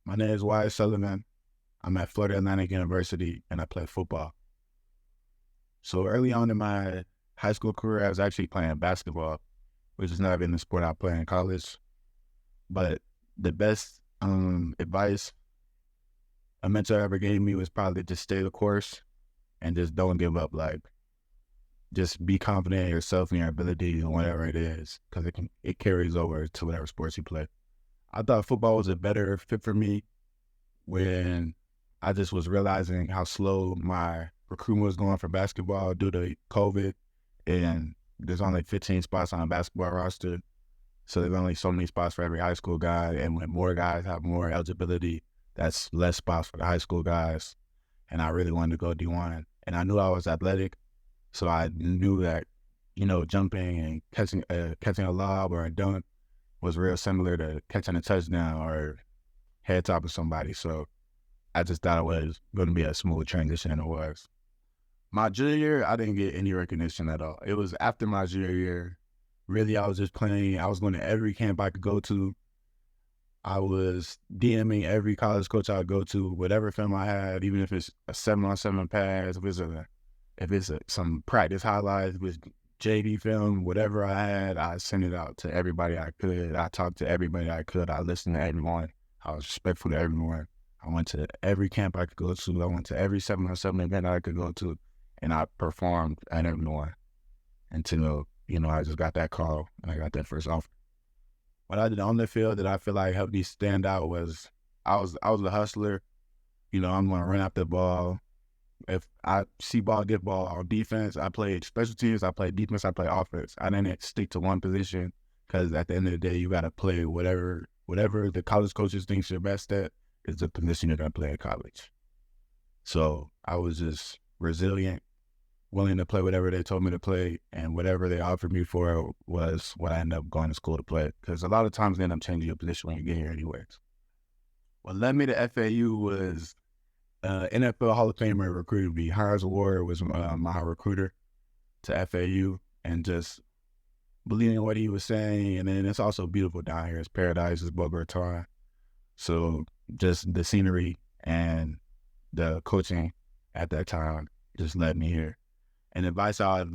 My name is Wyatt Sullivan. I'm at Florida Atlantic University and I play football. So early on in my high school career, I was actually playing basketball, which is not even the sport I play in college. But the best advice a mentor ever gave me was probably just stay the course and just don't give up. Like, just be confident in yourself and your ability and whatever it is, because it carries over to whatever sports you play. I thought football was a better fit for me when I just was realizing how slow my recruitment was going for basketball due to COVID, and there's only 15 spots on a basketball roster. So there's only so many spots for every high school guy, and when more guys have more eligibility, that's less spots for the high school guys. And I really wanted to go D1, and I knew I was athletic, so I knew that, jumping and catching a lob or a dunk was real similar to catching a touchdown or head top of somebody. So I just thought it was going to be a smooth transition, and it was. My junior year, I didn't get any recognition at all. It was after my junior year. Really, I was just playing. I was going to every camp I could go to. I was DMing every college coach I would go to, whatever film I had, even if it's a 7-on-7 pass, if it's some practice highlights, if it's JV film, whatever I had, I sent it out to everybody I could. I talked to everybody I could. I listened to everyone. I was respectful to everyone. I went to every camp I could go to. I went to every 7-on-7 event I could go to, and I performed at everyone until, I just got that call and I got that first offer. What I did on the field that I feel like helped me stand out was I was a hustler. I'm going to run after the ball. If I see ball, get ball on defense, I played special teams, I played defense, I played offense. I didn't stick to one position because at the end of the day, you got to play whatever the college coaches think you're best at is the position you're going to play in college. So I was just resilient, willing to play whatever they told me to play, and whatever they offered me for was what I ended up going to school to play. Because a lot of times they end up changing your position when you get here anyways. What led me to FAU was NFL Hall of Famer recruited me. Harris Ward was my recruiter to FAU, and just believing in what he was saying. And then it's also beautiful down here. It's paradise, it's Boca Raton. So just the scenery and the coaching at that time just led me here. And advice I'd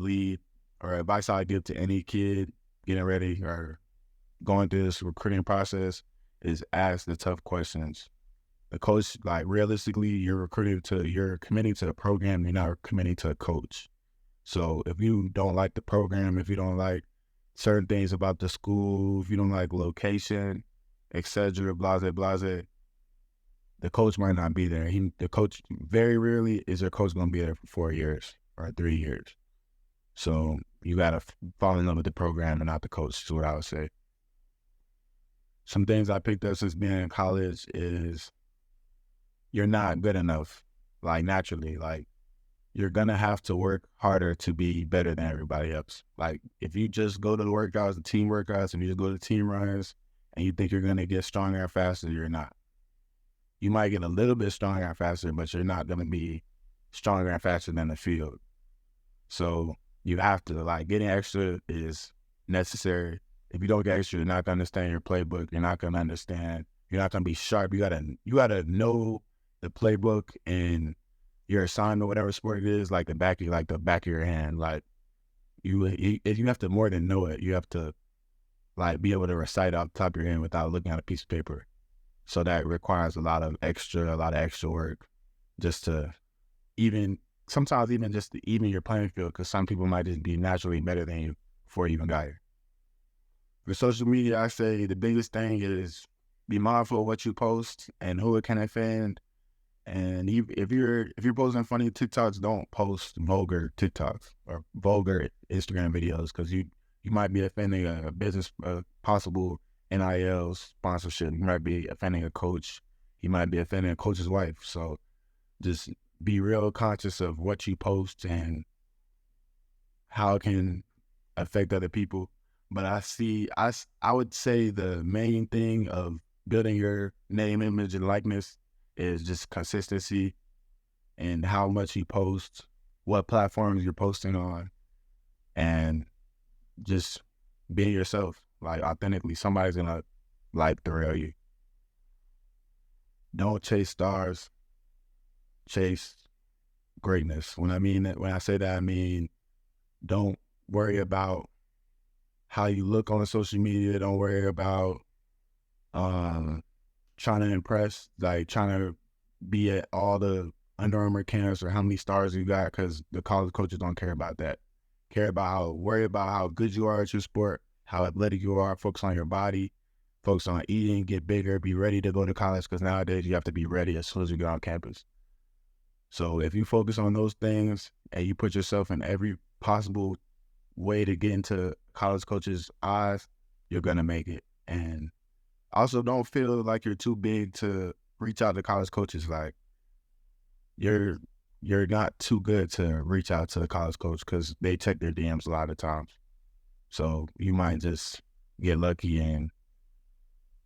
give to any kid getting ready or going through this recruiting process is ask the tough questions. The coach, like, realistically, you're committing to a program, you're not committing to a coach. So if you don't like the program, if you don't like certain things about the school, if you don't like location, etc., blase, the coach might not be there. The coach, very rarely is your coach going to be there for 4 years or 3 years. So you got to fall in love with the program and not the coach, is what I would say. Some things I picked up since being in college is you're not good enough, like, naturally. Like, you're going to have to work harder to be better than everybody else. Like, if you just go to the workouts, the team workouts, and you just go to team runs, and you think you're going to get stronger and faster, you're not. You might get a little bit stronger and faster, but you're not going to be stronger and faster than the field. So you have to, getting extra is necessary. If you don't get extra, you're not going to understand your playbook. You're not going to be sharp. You gotta know the playbook and your assignment, whatever sport it is, like the back of your hand. Like, you have to more than know it. You have to be able to recite off the top of your head without looking at a piece of paper. So that requires a lot of extra work just to sometimes even just to even your playing field, because some people might just be naturally better than you before you even got here. For social media, I say the biggest thing is be mindful of what you post and who it can offend. And if you're posting funny TikToks, don't post vulgar TikToks or vulgar Instagram videos, because you might be offending a business, possible NIL sponsorship. You might be offending a coach. You might be offending a coach's wife. So just be real conscious of what you post and how it can affect other people. But I would say the main thing of building your name, image, and likeness is just consistency and how much you post, what platforms you're posting on, and just being yourself, authentically. Somebody's gonna thrill you. don't chase stars, chase greatness. When I say that, I mean, don't worry about how you look on social media. Don't worry about trying to impress, like trying to be at all the Under Armour camps or how many stars you got, because the college coaches don't care about that. Worry about how good you are at your sport, how athletic you are, focus on your body, focus on eating, get bigger, be ready to go to college, because nowadays you have to be ready as soon as you get on campus. So if you focus on those things and you put yourself in every possible way to get into college coaches' eyes, you're going to make it. And also don't feel like you're too big to reach out to college coaches. Like, you're not too good to reach out to a college coach, because they check their DMs a lot of times. So you might just get lucky and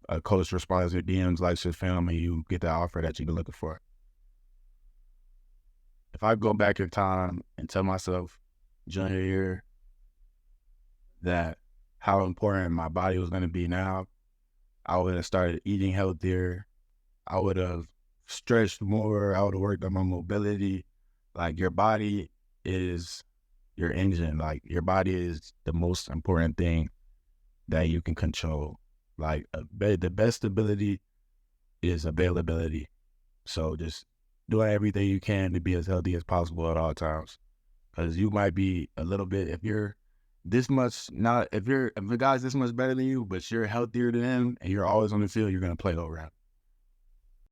a coach responds to your DMs, likes your film, and you get the offer that you've been looking for. If I go back in time and tell myself junior year that how important my body was going to be now, I would have started eating healthier. I would have stretched more. I would have worked on my mobility. Like, your body is your engine. Like, your body is the most important thing that you can control. Like, the best ability is availability. So just doing everything you can to be as healthy as possible at all times. Because you might be a little bit, if a guy's this much better than you, but you're healthier than him and you're always on the field, you're going to play over him.